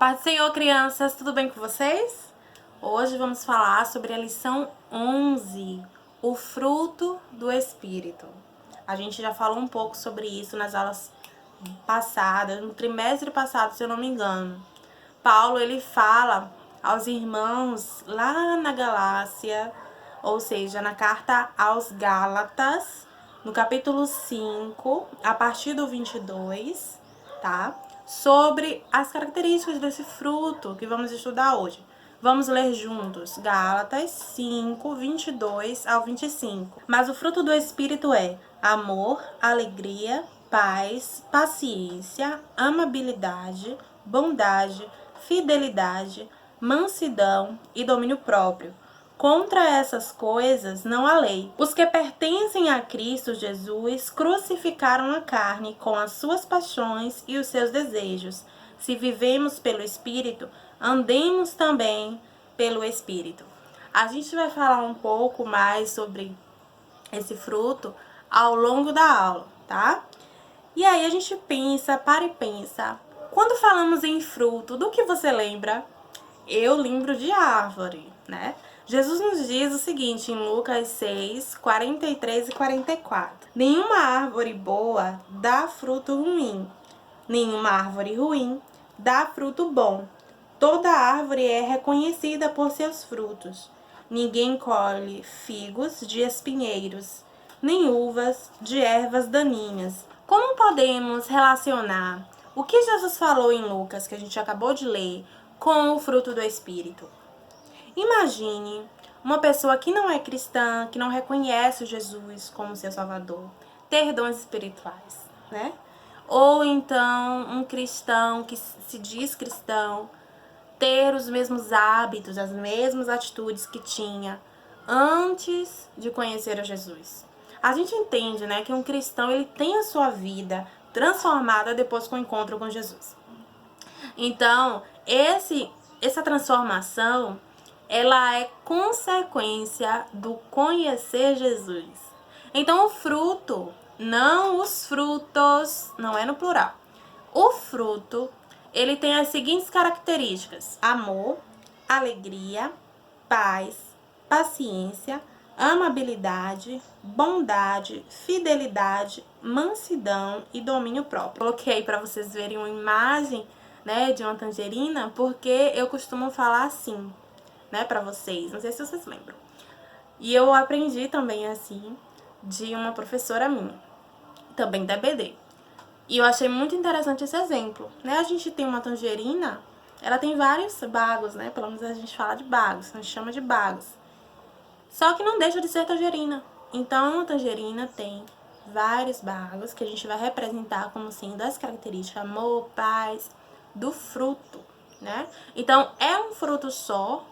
Paz do Senhor, crianças, tudo bem com vocês? Hoje vamos falar sobre a lição 11, o fruto do Espírito. A gente já falou um pouco sobre isso nas aulas passadas, no trimestre passado, se eu não me engano. Paulo, ele fala aos irmãos lá na Galácia, ou seja, na carta aos Gálatas, no capítulo 5, a partir do 22, tá? Sobre as características desse fruto que vamos estudar hoje. Vamos ler juntos Gálatas 5, 22 ao 25. Mas o fruto do Espírito é amor, alegria, paz, paciência, amabilidade, bondade, fidelidade, mansidão e domínio próprio. Contra essas coisas não há lei. Os que pertencem a Cristo Jesus crucificaram a carne com as suas paixões e os seus desejos. Se vivemos pelo Espírito, andemos também pelo Espírito. A gente vai falar um pouco mais sobre esse fruto ao longo da aula, tá? E aí a gente para e pensa. Quando falamos em fruto, do que você lembra? Eu lembro de árvore, né? Jesus nos diz o seguinte em Lucas 6, 43 e 44. Nenhuma árvore boa dá fruto ruim, nenhuma árvore ruim dá fruto bom. Toda árvore é reconhecida por seus frutos. Ninguém colhe figos de espinheiros, nem uvas de ervas daninhas. Como podemos relacionar o que Jesus falou em Lucas, que a gente acabou de ler, com o fruto do Espírito? Imagine uma pessoa que não é cristã, que não reconhece Jesus como seu Salvador, ter dons espirituais, né? Ou então um cristão que se diz cristão, ter os mesmos hábitos, as mesmas atitudes que tinha antes de conhecer a Jesus. A gente entende, né, que um cristão ele tem a sua vida transformada depois do encontro com Jesus. Então, essa transformação, ela é consequência do conhecer Jesus. Então, o fruto, não os frutos, não é no plural. O fruto, ele tem as seguintes características: amor, alegria, paz, paciência, amabilidade, bondade, fidelidade, mansidão e domínio próprio. Coloquei aí para vocês verem uma imagem, né, de uma tangerina, porque eu costumo falar assim, né, para vocês. Não sei se vocês lembram. E eu aprendi também assim de uma professora minha, também da EBD. E eu achei muito interessante esse exemplo, né? A gente tem uma tangerina, ela tem vários bagos, né? Pelo menos a gente fala de bagos, a gente chama de bagos. Só que não deixa de ser tangerina. Então, a tangerina tem vários bagos que a gente vai representar como sendo as características amor, paz, do fruto, né? Então, é um fruto só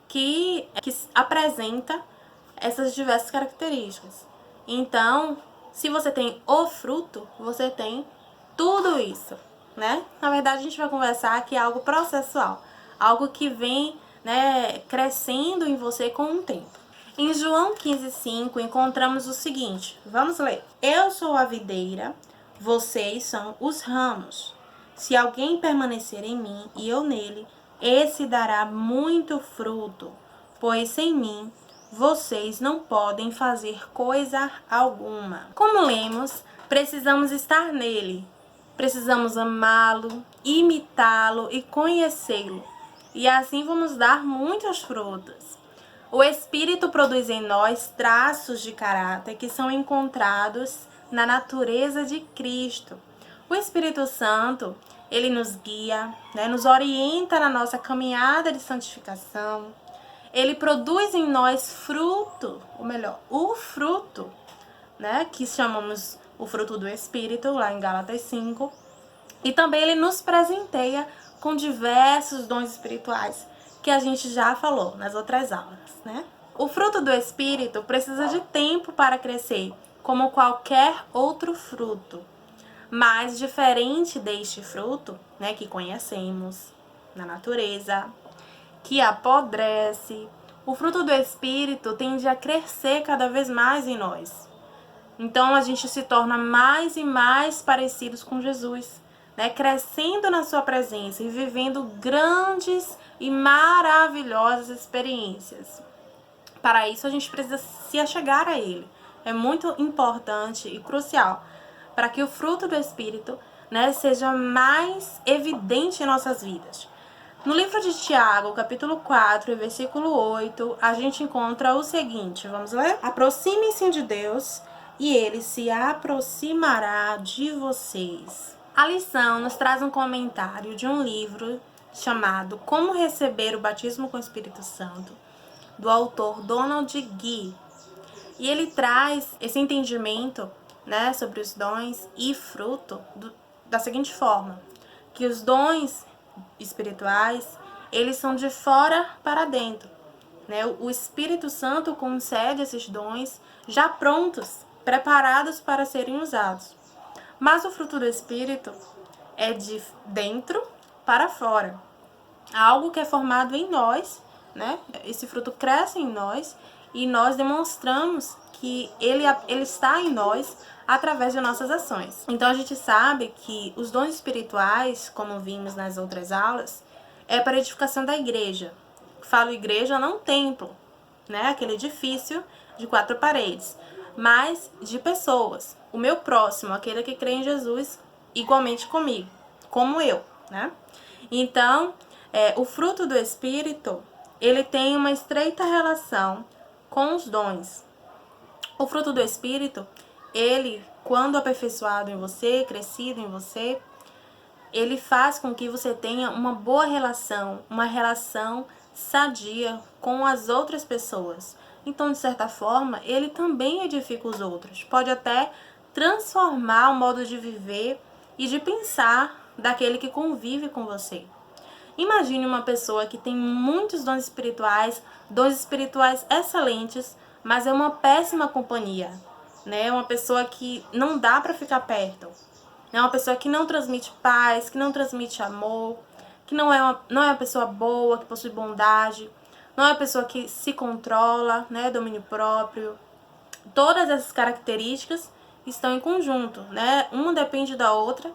que apresenta essas diversas características. Então, se você tem o fruto, você tem tudo isso, né? Na verdade, a gente vai conversar que é algo processual, algo que vem, né, crescendo em você com o tempo. Em João 15,5, encontramos o seguinte, vamos ler. Eu sou a videira, vocês são os ramos. Se alguém permanecer em mim e eu nele, esse dará muito fruto, pois sem mim vocês não podem fazer coisa alguma. Como lemos, precisamos estar nele, precisamos amá-lo, imitá-lo e conhecê-lo, e assim vamos dar muitos frutos. O Espírito produz em nós traços de caráter que são encontrados na natureza de Cristo. O Espírito Santo, ele nos guia, né, nos orienta na nossa caminhada de santificação. Ele produz em nós fruto, ou melhor, o fruto, né, que chamamos o fruto do Espírito, lá em Gálatas 5. E também ele nos presenteia com diversos dons espirituais, que a gente já falou nas outras aulas, né? O fruto do Espírito precisa de tempo para crescer, como qualquer outro fruto. Mas diferente deste fruto, né, que conhecemos na natureza, que apodrece, o fruto do Espírito tende a crescer cada vez mais em nós. Então a gente se torna mais e mais parecidos com Jesus, né, crescendo na sua presença e vivendo grandes e maravilhosas experiências. Para isso, a gente precisa se achegar a Ele. É muito importante e crucial para que o fruto do Espírito, né, seja mais evidente em nossas vidas. No livro de Tiago, capítulo 4, versículo 8, a gente encontra o seguinte, vamos ler? Aproximem-se de Deus e Ele se aproximará de vocês. A lição nos traz um comentário de um livro chamado Como Receber o Batismo com o Espírito Santo, do autor Donald Gee. E ele traz esse entendimento, né, sobre os dons e fruto da seguinte forma, que os dons espirituais, eles são de fora para dentro, né? O Espírito Santo concede esses dons já prontos, preparados para serem usados. Mas o fruto do Espírito é de dentro para fora, algo que é formado em nós, né? Esse fruto cresce em nós e nós demonstramos que ele está em nós através de nossas ações. Então a gente sabe que os dons espirituais, como vimos nas outras aulas, é para a edificação da igreja. Falo igreja, não templo, né? Aquele edifício de 4 paredes, mas de pessoas. O meu próximo, aquele que crê em Jesus igualmente comigo, como eu, né? Então, o fruto do Espírito, ele tem uma estreita relação com os dons. O fruto do Espírito, ele, quando aperfeiçoado em você, crescido em você, ele faz com que você tenha uma boa relação, uma relação sadia com as outras pessoas. Então, de certa forma, ele também edifica os outros. Pode até transformar o modo de viver e de pensar daquele que convive com você. Imagine uma pessoa que tem muitos dons espirituais excelentes, mas é uma péssima companhia, né? Uma pessoa que não dá para ficar perto. É uma pessoa que não transmite paz, que não transmite amor, que não é uma pessoa boa, que possui bondade, não é uma pessoa que se controla, né? Domínio próprio. Todas essas características estão em conjunto, né? Uma depende da outra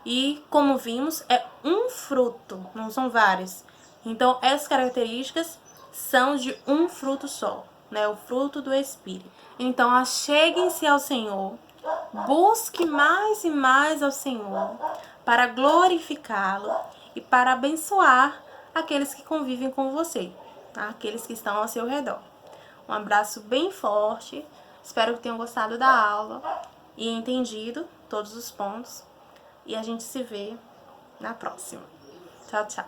e, como vimos, é um fruto, não são vários. Então, essas características são de um fruto só, né? O fruto do Espírito. Então, acheguem-se ao Senhor, busque mais e mais ao Senhor para glorificá-lo e para abençoar aqueles que convivem com você, tá? Aqueles que estão ao seu redor. Um abraço bem forte, espero que tenham gostado da aula e entendido todos os pontos. E a gente se vê na próxima. Tchau, tchau.